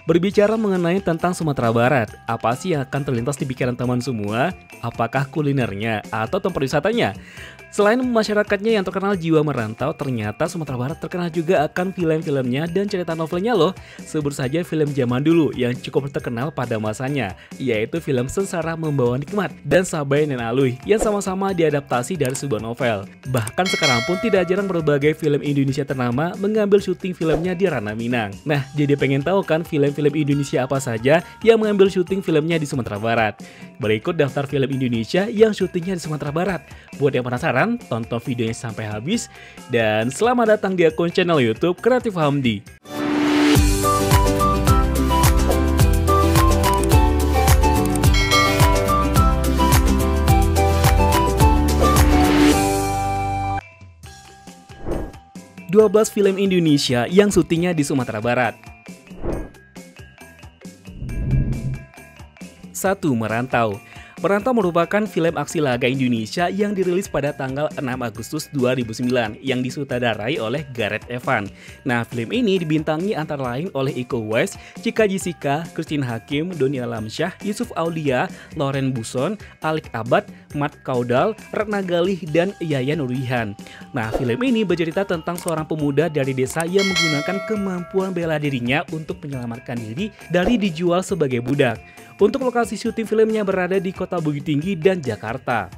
Berbicara mengenai tentang Sumatera Barat, apa sih yang akan terlintas di pikiran teman semua? Apakah kulinernya atau tempat wisatanya? Selain masyarakatnya yang terkenal jiwa merantau, ternyata Sumatera Barat terkenal juga akan film-filmnya dan cerita novelnya loh. Sebut saja film zaman dulu yang cukup terkenal pada masanya, yaitu film Sengsara Membawa Nikmat dan Sabay Nen Alui yang sama-sama diadaptasi dari sebuah novel. Bahkan sekarang pun tidak jarang berbagai film Indonesia ternama mengambil syuting filmnya di Ranah Minang. Nah, jadi pengen tahu kan film-film Indonesia apa saja yang mengambil syuting filmnya di Sumatera Barat? Berikut daftar film Indonesia yang syutingnya di Sumatera Barat. Buat yang penasaran, tonton videonya sampai habis. Dan selamat datang di akun channel YouTube Kreatif Hamdi. Dua belas film Indonesia yang syutingnya di Sumatera Barat. 1. Merantau. Merantau merupakan film aksi laga Indonesia yang dirilis pada tanggal 6 Agustus 2009 yang disutradarai oleh Gareth Evans. Nah, film ini dibintangi antara lain oleh Iko Uwais, Cika Jessica, Christine Hakim, Doni Alamsyah, Yusuf Aulia, Lauren Buson, Alik Abad, Matt Caudal, Ratna Galih, dan Yayan Nurwihan. Nah, film ini bercerita tentang seorang pemuda dari desa yang menggunakan kemampuan bela dirinya untuk menyelamatkan diri dari dijual sebagai budak. Untuk lokasi syuting filmnya berada di Kota Bukit Tinggi dan Jakarta.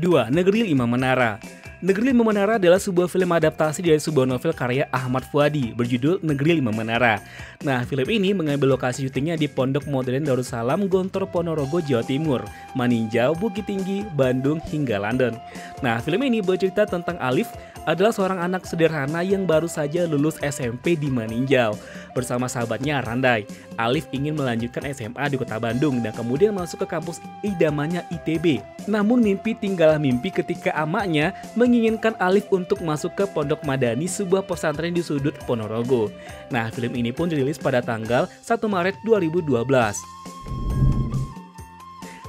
2. Negeri Lima Menara. Negeri Lima Menara adalah sebuah film adaptasi dari sebuah novel karya Ahmad Fuadi berjudul Negeri Lima Menara. Nah, film ini mengambil lokasi syutingnya di Pondok Modern Darussalam, Gontor Ponorogo, Jawa Timur, Maninjau, Bukit Tinggi, Bandung, hingga London. Nah, film ini bercerita tentang Alif adalah seorang anak sederhana yang baru saja lulus SMP di Maninjau. Bersama sahabatnya Randai, Alif ingin melanjutkan SMA di kota Bandung dan kemudian masuk ke kampus idamannya ITB. Namun mimpi tinggallah mimpi ketika amaknya menginginkan Alif untuk masuk ke Pondok Madani, sebuah pesantren di sudut Ponorogo. Nah, film ini pun dirilis pada tanggal 1 Maret 2012.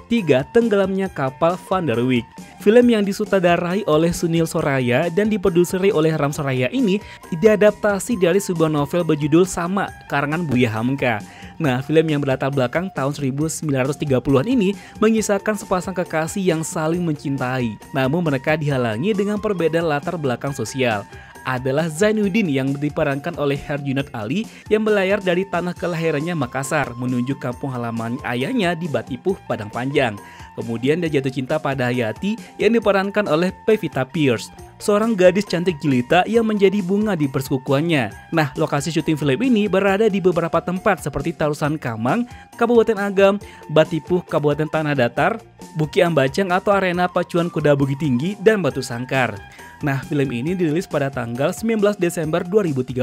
3. Tenggelamnya Kapal Van der Wijk. Film yang disutradarai oleh Sunil Soraya dan diproduseri oleh Ram Soraya ini diadaptasi dari sebuah novel berjudul sama karangan Buya Hamka. Nah, film yang berlatar belakang tahun 1930-an ini mengisahkan sepasang kekasih yang saling mencintai, namun mereka dihalangi dengan perbedaan latar belakang sosial. Adalah Zainuddin yang diperankan oleh Herjunot Ali yang berlayar dari tanah kelahirannya Makassar menuju kampung halaman ayahnya di Batipuh, Padang Panjang. Kemudian dia jatuh cinta pada Hayati yang diperankan oleh Pevita Pierce, seorang gadis cantik jelita yang menjadi bunga di persekutuannya. Nah, lokasi syuting film ini berada di beberapa tempat seperti Tarusan Kamang, Kabupaten Agam, Batipuh, Kabupaten Tanah Datar, Buki Ambacang atau Arena Pacuan Kuda Bukit Tinggi, dan Batu Sangkar. Nah, film ini dirilis pada tanggal 19 Desember 2013.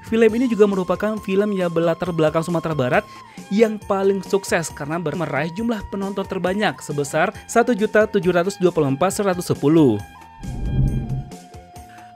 Film ini juga merupakan film yang berlatar belakang Sumatera Barat yang paling sukses karena meraih jumlah penonton terbanyak sebesar 1.724.110.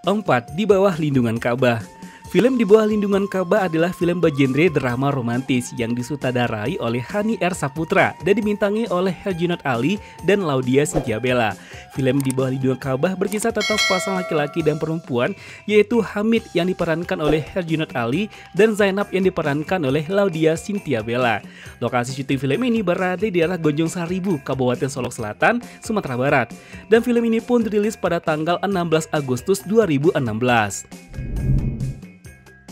4. Di Bawah Lindungan Ka'bah. Film Di Bawah Lindungan Ka'bah adalah film bergenre drama romantis yang disutradarai oleh Hani R. Saputra dan dibintangi oleh Herjunot Ali dan Laudia Cynthia Bella. Film Di Bawah Lindungan Ka'bah berkisah tentang sepasang laki-laki dan perempuan, yaitu Hamid yang diperankan oleh Herjunot Ali dan Zainab yang diperankan oleh Laudia Cynthia Bella. Lokasi syuting film ini berada di daerah Gonjong Saribu, Kabupaten Solok Selatan, Sumatera Barat. Dan film ini pun dirilis pada tanggal 16 Agustus 2016.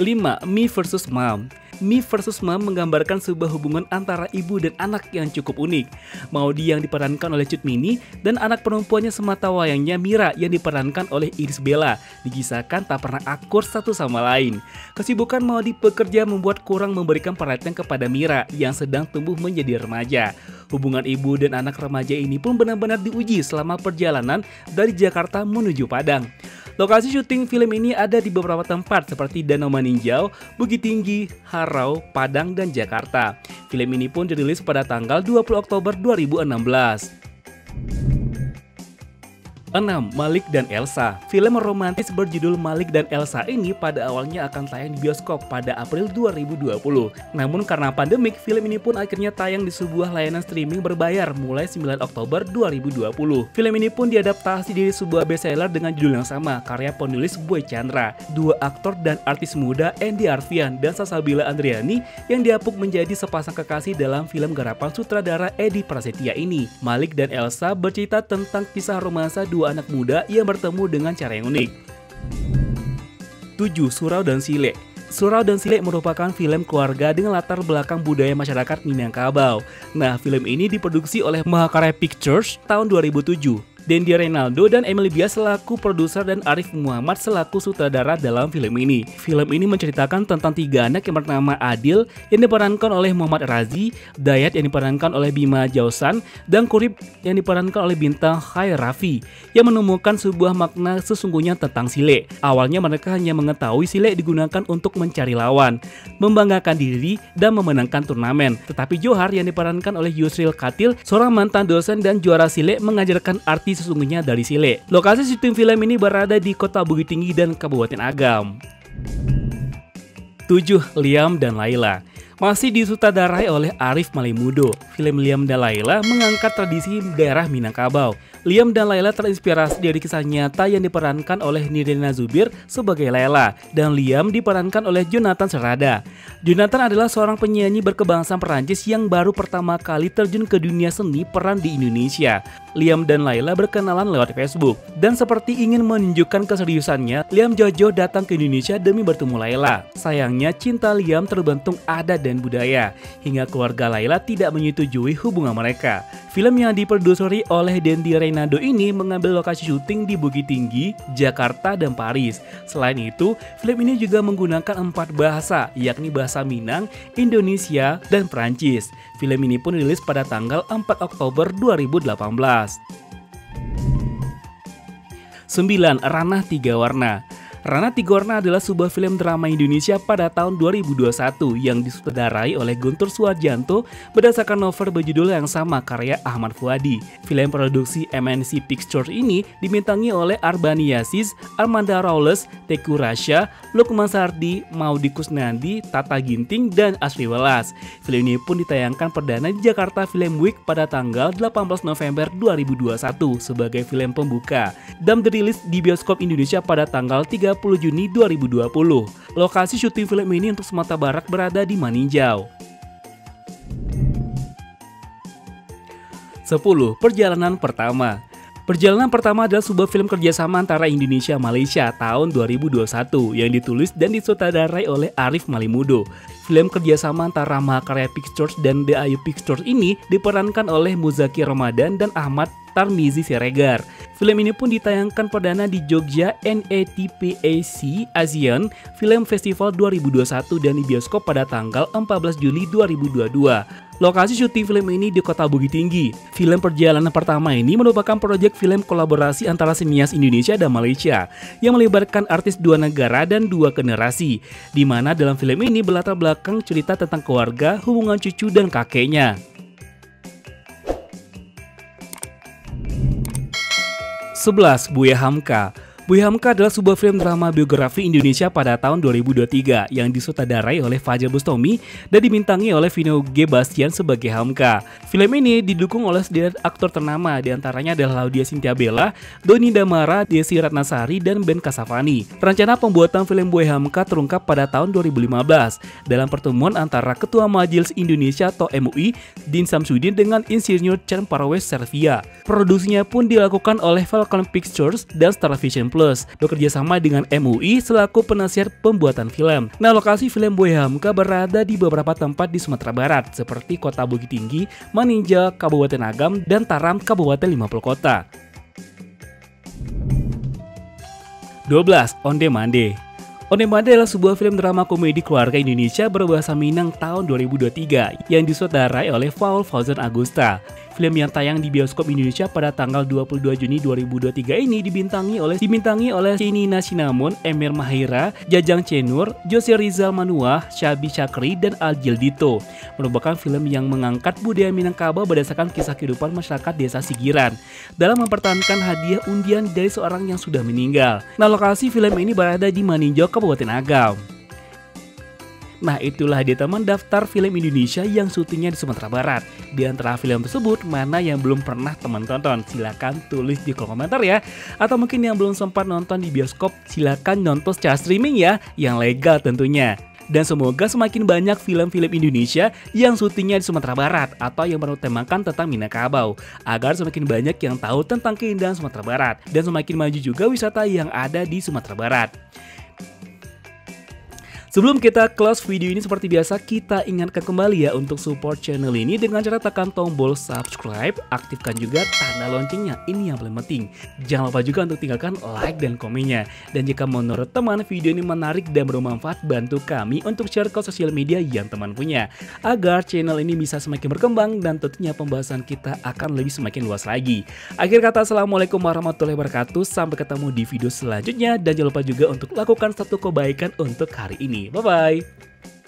5. Me vs Mom. Me vs Mom menggambarkan sebuah hubungan antara ibu dan anak yang cukup unik. Maudi yang diperankan oleh Cut Mini dan anak perempuannya semata wayangnya Mira yang diperankan oleh Iris Bella dikisahkan tak pernah akur satu sama lain. Kesibukan Maudi bekerja membuat kurang memberikan perhatian kepada Mira yang sedang tumbuh menjadi remaja. Hubungan ibu dan anak remaja ini pun benar-benar diuji selama perjalanan dari Jakarta menuju Padang. Lokasi syuting film ini ada di beberapa tempat seperti Danau Maninjau, Bukit Tinggi, Harau, Padang, dan Jakarta. Film ini pun dirilis pada tanggal 20 Oktober 2016. 6. Malik dan Elsa. Film romantis berjudul Malik dan Elsa ini pada awalnya akan tayang di bioskop pada April 2020. Namun karena pandemik, film ini pun akhirnya tayang di sebuah layanan streaming berbayar mulai 9 Oktober 2020. Film ini pun diadaptasi dari sebuah bestseller dengan judul yang sama, karya penulis Boy Chandra. Dua aktor dan artis muda Andy Arfian dan Salsabila Andriani yang diapuk menjadi sepasang kekasih dalam film garapan sutradara Edi Prasetya ini. Malik dan Elsa bercerita tentang kisah romansa dua anak muda yang bertemu dengan cara yang unik. 7. Surau dan Sile. Surau dan Sile merupakan film keluarga dengan latar belakang budaya masyarakat Minangkabau. Nah, film ini diproduksi oleh Mahakarya Pictures tahun 2007. Dendi Reynaldo dan Emily Bias selaku produser dan Arif Muhammad selaku sutradara dalam film ini. Film ini menceritakan tentang tiga anak yang bernama Adil yang diperankan oleh Muhammad Razi, Dayat yang diperankan oleh Bima Jausan, dan Kurib yang diperankan oleh bintang Khair Raffi yang menemukan sebuah makna sesungguhnya tentang Sile. Awalnya mereka hanya mengetahui Sile digunakan untuk mencari lawan, membanggakan diri, dan memenangkan turnamen. Tetapi Johar yang diperankan oleh Yusril Katil, seorang mantan dosen dan juara Sile, mengajarkan arti sesungguhnya dari Sile. Lokasi syuting film ini berada di Kota Bukit Tinggi dan Kabupaten Agam. 7. Liam dan Laila. Masih disutradarai oleh Arif Malimudo, film Liam dan Laila mengangkat tradisi daerah Minangkabau. Liam dan Laila terinspirasi dari kisah nyata yang diperankan oleh Nirina Zubir sebagai Laila, dan Liam diperankan oleh Jonathan Serrada. Jonathan adalah seorang penyanyi berkebangsaan Perancis yang baru pertama kali terjun ke dunia seni peran di Indonesia. Liam dan Laila berkenalan lewat Facebook, dan seperti ingin menunjukkan keseriusannya, Liam Jojo datang ke Indonesia demi bertemu Laila. Sayangnya, cinta Liam terbentuk adat dan budaya, hingga keluarga Laila tidak menyetujui hubungan mereka. Film yang diproduseri oleh Dendi Reynaldo ini mengambil lokasi syuting di Bukit Tinggi, Jakarta, dan Paris. Selain itu, film ini juga menggunakan 4 bahasa, yakni bahasa Minang, Indonesia, dan Perancis. Film ini pun rilis pada tanggal 4 Oktober 2018. 9. Ranah Tiga Warna. Ranah Tiga Warna adalah sebuah film drama Indonesia pada tahun 2021 yang disutradarai oleh Guntur Suharjanto berdasarkan novel berjudul yang sama karya Ahmad Fuadi. Film produksi MNC Pictures ini dibintangi oleh Arbani Yasis, Armanda Raules, Teku Rasya, Lukman Sardi, Maudi Kusnandi, Tata Ginting, dan Asri Welas. Film ini pun ditayangkan perdana di Jakarta Film Week pada tanggal 18 November 2021 sebagai film pembuka dan dirilis di bioskop Indonesia pada tanggal 30 Juni 2020. Lokasi syuting film ini untuk Sumatera Barat berada di Maninjau. 10. Perjalanan Pertama. Perjalanan Pertama adalah sebuah film kerjasama antara Indonesia dan Malaysia tahun 2021 yang ditulis dan disutradarai oleh Arif Malimudo. Film kerjasama antara Mahakarya Pictures dan The Ayu Pictures ini diperankan oleh Muzaki Ramadan dan Ahmad Tarmizi Siregar. Film ini pun ditayangkan perdana di Jogja NATPAC ASEAN Film Festival 2021 dan di bioskop pada tanggal 14 Juli 2022. Lokasi syuting film ini di Kota Bukit Tinggi. Film Perjalanan Pertama ini merupakan proyek film kolaborasi antara sinias Indonesia dan Malaysia yang melibatkan artis dua negara dan dua generasi, di mana dalam film ini berlatar belakang cerita tentang keluarga, hubungan cucu dan kakeknya. 11. Buya Hamka. Buya Hamka adalah sebuah film drama biografi Indonesia pada tahun 2023 yang disutradarai oleh Fajar Bustomi dan dibintangi oleh Vino G. Bastian sebagai Hamka. Film ini didukung oleh sederet aktor ternama, diantaranya adalah Laudia Cynthia Bella, Doni Damara, Desi Ratnasari, dan Ben Kasavani. Rencana pembuatan film Buya Hamka terungkap pada tahun 2015 dalam pertemuan antara Ketua Majelis Indonesia atau MUI, Din Samsudin, dengan Insinyur Chan Parawes Servia. Produksinya pun dilakukan oleh Falcon Pictures dan Starvision Plus, bekerja sama dengan MUI selaku penasihat pembuatan film. Nah, lokasi film Buya Hamka berada di beberapa tempat di Sumatera Barat, seperti Kota Bukit Tinggi, Maninjau, Kabupaten Agam, dan Taram, Kabupaten 50 Kota. 12. Onde Mande. Onde Mande adalah sebuah film drama komedi keluarga Indonesia berbahasa Minang tahun 2023 yang disutradarai oleh Paul Fauzan Agusta. Film yang tayang di bioskop Indonesia pada tanggal 22 Juni 2023 ini dibintangi oleh Shenina Sinamon, Emir Mahira, Jajang Cenur, Jose Rizal Manuah, Syabi Syakri, dan Aljil Dito. Merupakan film yang mengangkat budaya Minangkabau berdasarkan kisah kehidupan masyarakat desa Sigiran dalam mempertahankan hadiah undian dari seorang yang sudah meninggal. Nah, lokasi film ini berada di Maninjau, Kabupaten Agam. Nah, itulah dia teman daftar film Indonesia yang syutingnya di Sumatera Barat. Di antara film tersebut, mana yang belum pernah teman tonton? Silahkan tulis di kolom komentar ya. Atau mungkin yang belum sempat nonton di bioskop, silahkan nonton secara streaming ya, yang legal tentunya. Dan semoga semakin banyak film-film Indonesia yang syutingnya di Sumatera Barat atau yang bertemakan tentang Minangkabau, agar semakin banyak yang tahu tentang keindahan Sumatera Barat dan semakin maju juga wisata yang ada di Sumatera Barat. Sebelum kita close video ini, seperti biasa kita ingatkan kembali ya untuk support channel ini dengan cara tekan tombol subscribe, aktifkan juga tanda loncengnya, ini yang paling penting. Jangan lupa juga untuk tinggalkan like dan komennya. Dan jika menurut teman video ini menarik dan bermanfaat, bantu kami untuk share ke sosial media yang teman punya, agar channel ini bisa semakin berkembang dan tentunya pembahasan kita akan lebih semakin luas lagi. Akhir kata, assalamualaikum warahmatullahi wabarakatuh, sampai ketemu di video selanjutnya dan jangan lupa juga untuk lakukan satu kebaikan untuk hari ini. Bye-bye.